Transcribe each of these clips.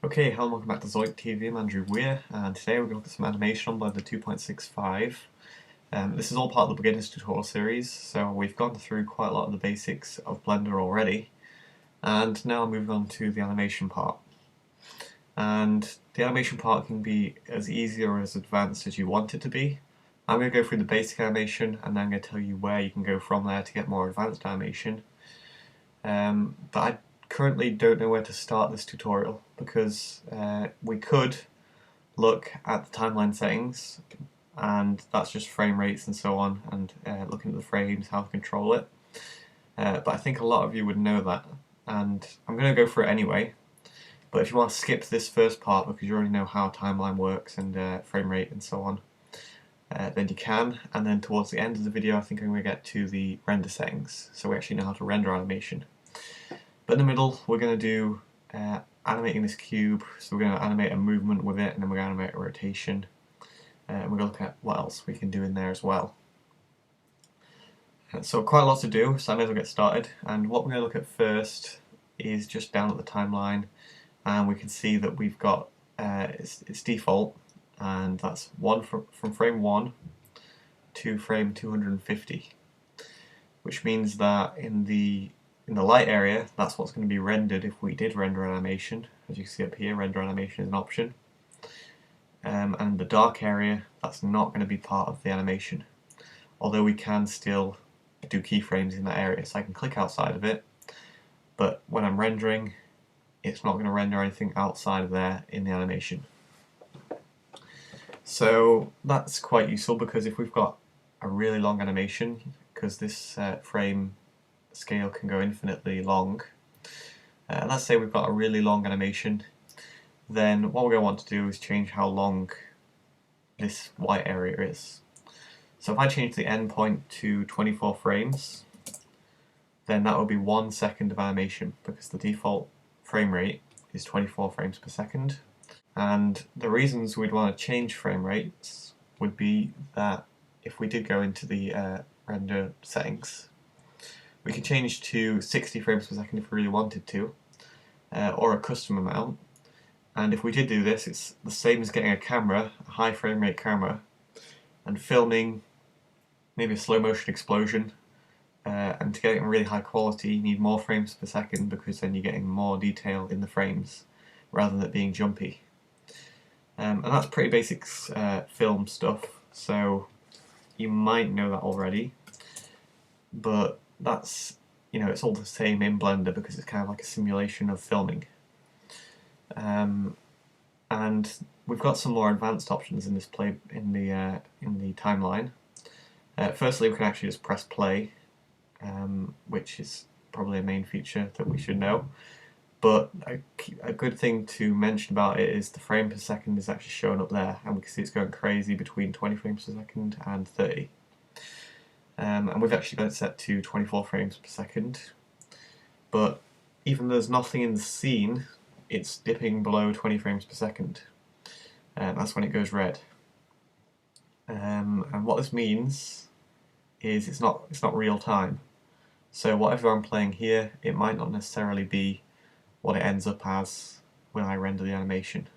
Okay, hello and welcome back to Zoic TV. I'm Andrew Weir, and today we're going to look at some animation on Blender 2.65. This is all part of the beginners tutorial series, so we've gone through quite a lot of the basics of Blender already, and now I'm moving on to the animation part. And the animation part can be as easy or as advanced as you want it to be. I'm going to go through the basic animation, and then I'm going to tell you where you can go from there to get more advanced animation. But I currently don't know where to start this tutorial because we could look at the timeline settings, and that's just frame rates and so on, and looking at the frames, how to control it. But I think a lot of you would know that, and I'm going to go for it anyway. But if you want to skip this first part because you already know how timeline works and frame rate and so on, then you can. And then towards the end of the video I think I'm going to get to the render settings, so we actually know how to render animation. But in the middle we're going to do animating this cube, so we're going to animate a movement with it, and then we're going to animate a rotation, and we're going to look at what else we can do in there as well. So quite a lot to do, so I may as well get started. And what we're going to look at first is just down at the timeline, and we can see that we've got it's default, and that's from frame 1 to frame 250, which means that in the light area, that's what's going to be rendered if we did render animation. As you can see up here, render animation is an option. And the dark area, that's not going to be part of the animation, although we can still do keyframes in that area. So I can click outside of it, but when I'm rendering, it's not going to render anything outside of there in the animation. So that's quite useful, because if we've got a really long animation, because this frame scale can go infinitely long, let's say we've got a really long animation, then what we're going to want to do is change how long this white area is. So if I change the end point to 24 frames, then that will be 1 second of animation, because the default frame rate is 24 frames per second. And the reasons we'd want to change frame rates would be that if we did go into the render settings, we could change to 60 frames per second if we really wanted to, or a custom amount. And if we did do this, it's the same as getting a camera, a high frame rate camera, and filming maybe a slow motion explosion. And to get it in really high quality, you need more frames per second, because then you're getting more detail in the frames rather than it being jumpy. And that's pretty basic film stuff, so you might know that already. But that's, it's all the same in Blender, because it's kind of like a simulation of filming. And we've got some more advanced options in this in the timeline. Firstly, we can actually just press play, which is probably a main feature that we should know. But a good thing to mention about it is the frame per second is actually shown up there, and we can see it's going crazy between 20 frames per second and 30. And we've actually got it set to 24 frames per second. But even though there's nothing in the scene, it's dipping below 20 frames per second. That's when it goes red. And what this means is it's not real time. So whatever I'm playing here, it might not necessarily be what it ends up as when I render the animation.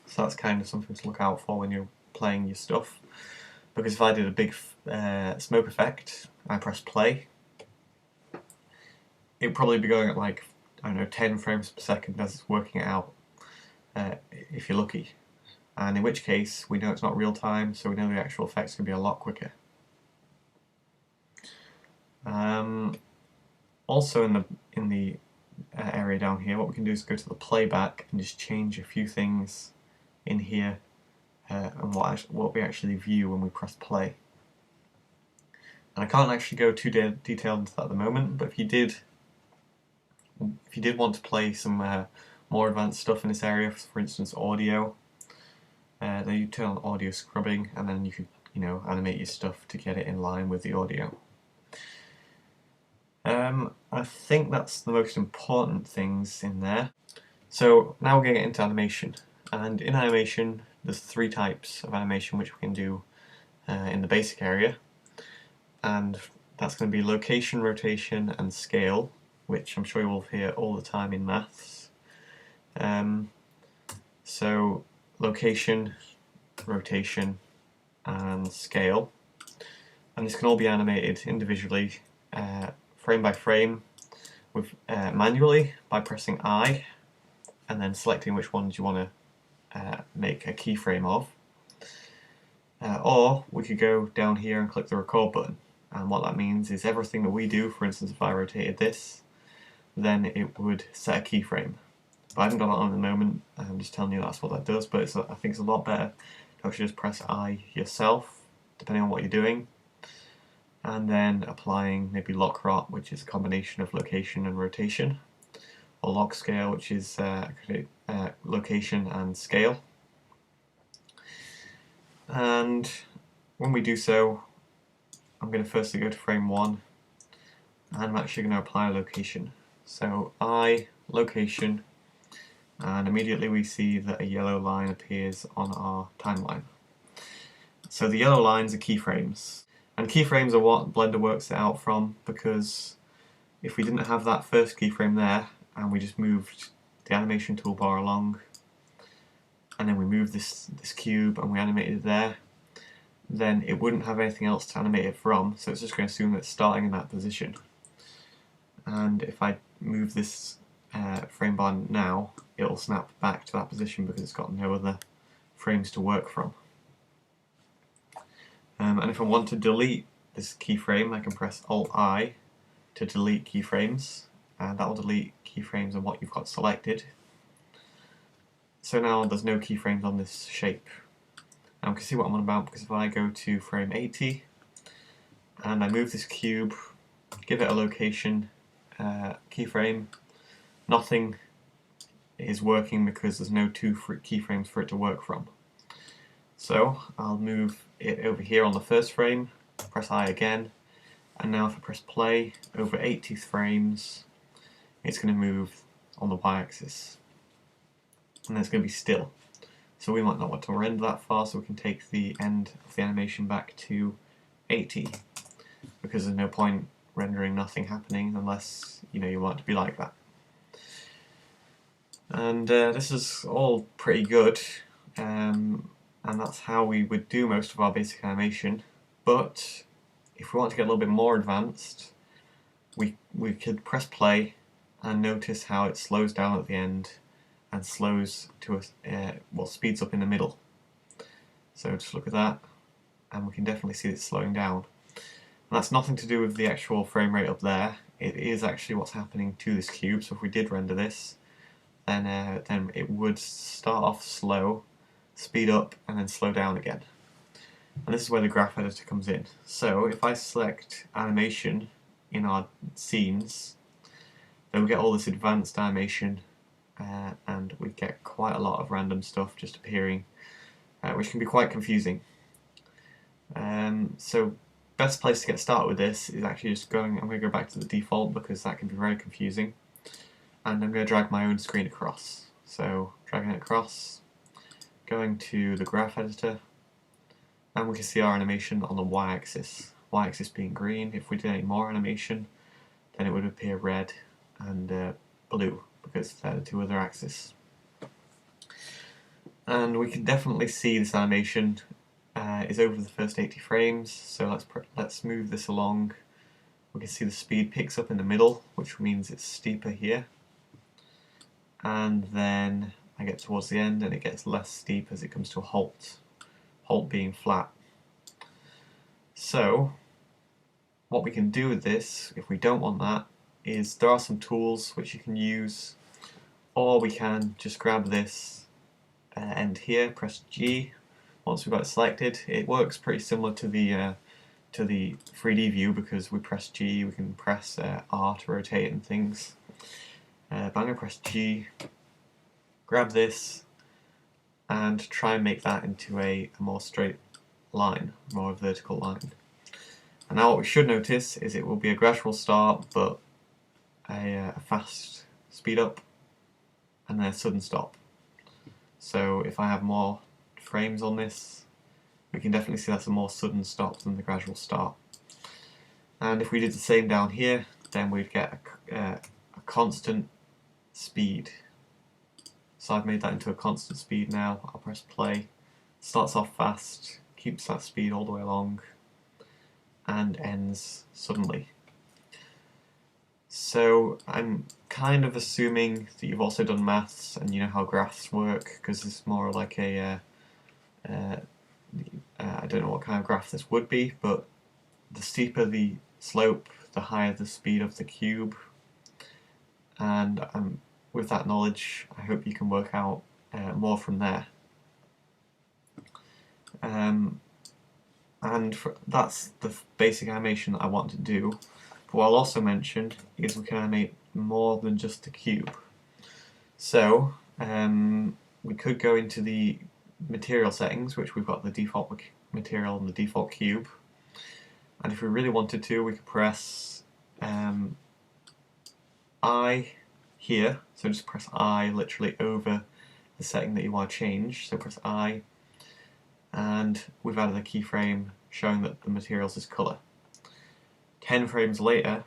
So that's kind of something to look out for when you're playing your stuff. Because if I did a big smoke effect and I press play, it would probably be going at like, I don't know, 10 frames per second as it's working it out, if you're lucky. And in which case, we know it's not real time, so we know the actual effect's going to be a lot quicker. Also in the area down here, what we can do is go to the playback and just change a few things in here, and what we actually view when we press play. And I can't actually go too detailed into that at the moment, but if you did want to play some more advanced stuff in this area, for instance audio, then you turn on audio scrubbing, and then you could animate your stuff to get it in line with the audio. I think that's the most important things in there. So now we're going to get into animation, and in animation there's 3 types of animation which we can do in the basic area, and that's going to be location, rotation and scale, which I'm sure you will hear all the time in maths. So location, rotation, and scale, and this can all be animated individually, frame by frame, with manually by pressing I, and then selecting which ones you want to make a keyframe of. Or we could go down here and click the record button, and what that means is everything that we do, for instance if I rotated this, then it would set a keyframe. But I haven't got that on at the moment, I'm just telling you that's what that does, but I think it's a lot better to actually just press I yourself, depending on what you're doing, and then applying maybe lock rot, which is a combination of location and rotation, or lock scale, which is location and scale. And when we do so, I'm going to firstly go to frame 1, and I'm actually going to apply a location. So I, location, and immediately we see that a yellow line appears on our timeline. So the yellow lines are keyframes, and keyframes are what Blender works it out from, because if we didn't have that first keyframe there, and we just moved the animation toolbar along, and then we moved this cube and we animated it there, then it wouldn't have anything else to animate it from, so it's just going to assume that it's starting in that position. And if I move this frame bar now, it'll snap back to that position because it's got no other frames to work from. And if I want to delete this keyframe, I can press Alt-I to delete keyframes, and that will delete keyframes on what you've got selected. So now there's no keyframes on this shape. Now we can see what I'm on about, because if I go to frame 80 and I move this cube, give it a location keyframe, nothing is working because there's no two keyframes for it to work from. So I'll move it over here on the first frame, press I again, and now if I press play over 80 frames, it's going to move on the y-axis, and then it's going to be still. So we might not want to render that far, so we can take the end of the animation back to 80, because there's no point rendering nothing happening unless you want it to be like that. And this is all pretty good, and that's how we would do most of our basic animation. But if we want to get a little bit more advanced, we could press play and notice how it slows down at the end and slows to speeds up in the middle. So just look at that, and we can definitely see it slowing down. And that's nothing to do with the actual frame rate up there. It is actually what's happening to this cube. So if we did render this, then it would start off slow, speed up, and then slow down again. And this is where the graph editor comes in. So if I select animation in our scenes, then we get all this advanced animation, and we get quite a lot of random stuff just appearing, which can be quite confusing. So best place to get started with this is actually just I'm going to go back to the default, because that can be very confusing, and I'm going to drag my own screen across. So dragging it across, going to the graph editor, and we can see our animation on the y-axis. Y-axis being green. If we did any more animation, then it would appear red and blue, because they're the two other axes. And we can definitely see this animation is over the first 80 frames, so let's move this along. We can see the speed picks up in the middle, which means it's steeper here, and then I get towards the end and it gets less steep as it comes to a halt, halt being flat. So what we can do with this, if we don't want that, is there are some tools which you can use, or we can just grab this end here, press G. Once we've got it selected, it works pretty similar to the 3D view, because we press G, we can press R to rotate and things. But I'm going to press G, grab this, and try and make that into a more straight line, more vertical line. And now what we should notice is it will be a gradual start, but a fast speed up, and then a sudden stop. So if I have more frames on this, we can definitely see that's a more sudden stop than the gradual start. And if we did the same down here, then we'd get a constant speed. So I've made that into a constant speed now. I'll press play. Starts off fast, keeps that speed all the way along, and ends suddenly. So I'm kind of assuming that you've also done maths and you know how graphs work, because it's more like a I don't know what kind of graph this would be, but the steeper the slope, the higher the speed of the cube. And with that knowledge, I hope you can work out more from there. That's the basic animation that I want to do. But what I'll also mention is we can animate more than just the cube. So we could go into the material settings, which we've got the default material and the default cube. And if we really wanted to, we could press I here. So just press I literally over the setting that you want to change. So press I, and we've added a keyframe showing that the materials is colour. 10 frames later,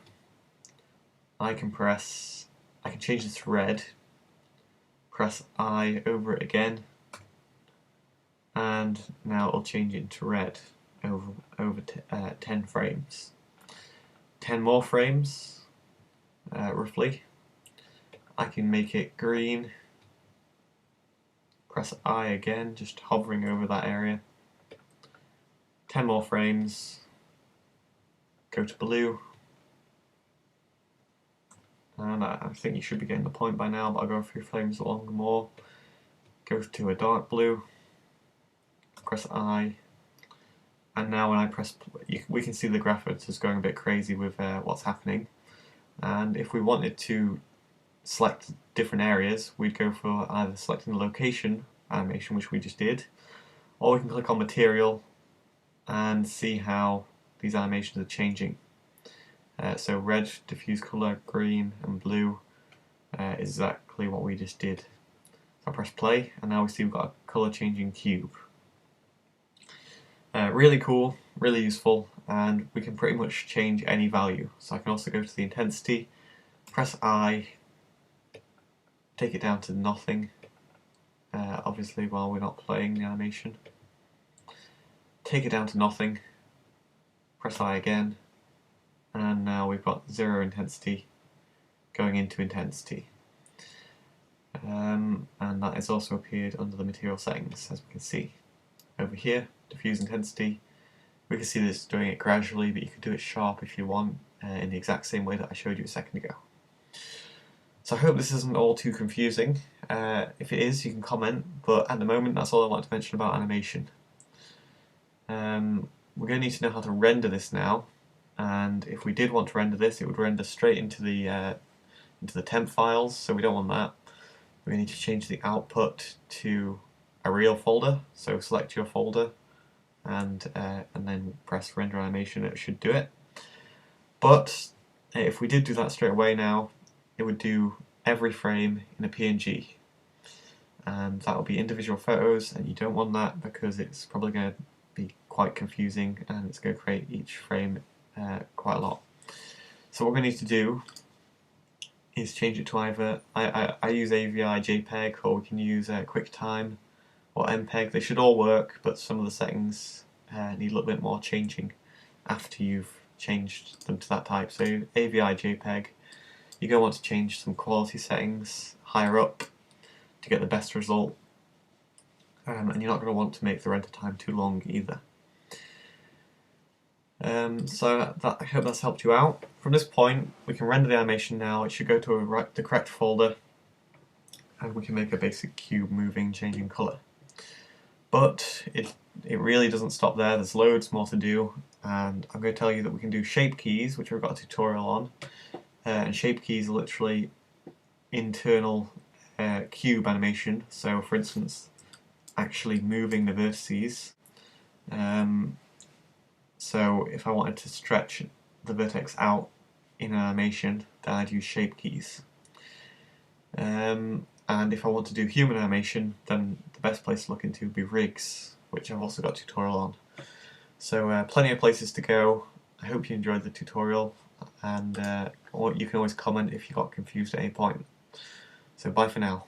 I can change this to red, press I over it again, and now it'll change it into red over 10 frames. 10 more frames, roughly. I can make it green, press I again, just hovering over that area. 10 more frames, go to blue, and I think you should be getting the point by now, but I'll go a few frames along more. Go to a dark blue, press I, and now when I press, we can see the graphics is going a bit crazy with what's happening. And if we wanted to select different areas, we'd go for either selecting the location animation, which we just did, or we can click on material and see how these animations are changing. So red, diffuse colour, green and blue is exactly what we just did. So I press play and now we see we've got a colour changing cube. Really cool, really useful, and we can pretty much change any value. So I can also go to the intensity, press I, take it down to nothing, obviously while we're not playing the animation. Take it down to nothing, press I again, and now we've got 0 intensity going into intensity. And that has also appeared under the material settings, as we can see. Over here, diffuse intensity, we can see this doing it gradually, but you can do it sharp if you want, in the exact same way that I showed you a second ago. So I hope this isn't all too confusing. If it is, you can comment, but at the moment that's all I want to mention about animation. We're going to need to know how to render this now, and if we did want to render this, it would render straight into the temp files, so we don't want that. We need to change the output to a real folder, so select your folder and then press render animation, it should do it. But if we did do that straight away now, it would do every frame in a PNG, and that will be individual photos, and you don't want that because it's probably going to be quite confusing and it's going to create each frame quite a lot. So what we need to do is change it to either, I use AVI JPEG, or we can use QuickTime or MPEG. They should all work, but some of the settings need a little bit more changing after you've changed them to that type. So AVI JPEG, you're going to want to change some quality settings higher up to get the best result, and you're not going to want to make the render time too long either. So I hope that's helped you out. From this point, we can render the animation now. It should go to the correct folder, and we can make a basic cube moving, changing colour. But it really doesn't stop there. There's loads more to do, and I'm going to tell you that we can do shape keys, which we've got a tutorial on. And shape keys are literally internal cube animation. So, for instance, actually moving the vertices. So if I wanted to stretch the vertex out in an animation, then I'd use shape keys. And if I want to do human animation, then the best place to look into would be rigs, which I've also got a tutorial on. So plenty of places to go. I hope you enjoyed the tutorial, and you can always comment if you got confused at any point. So bye for now.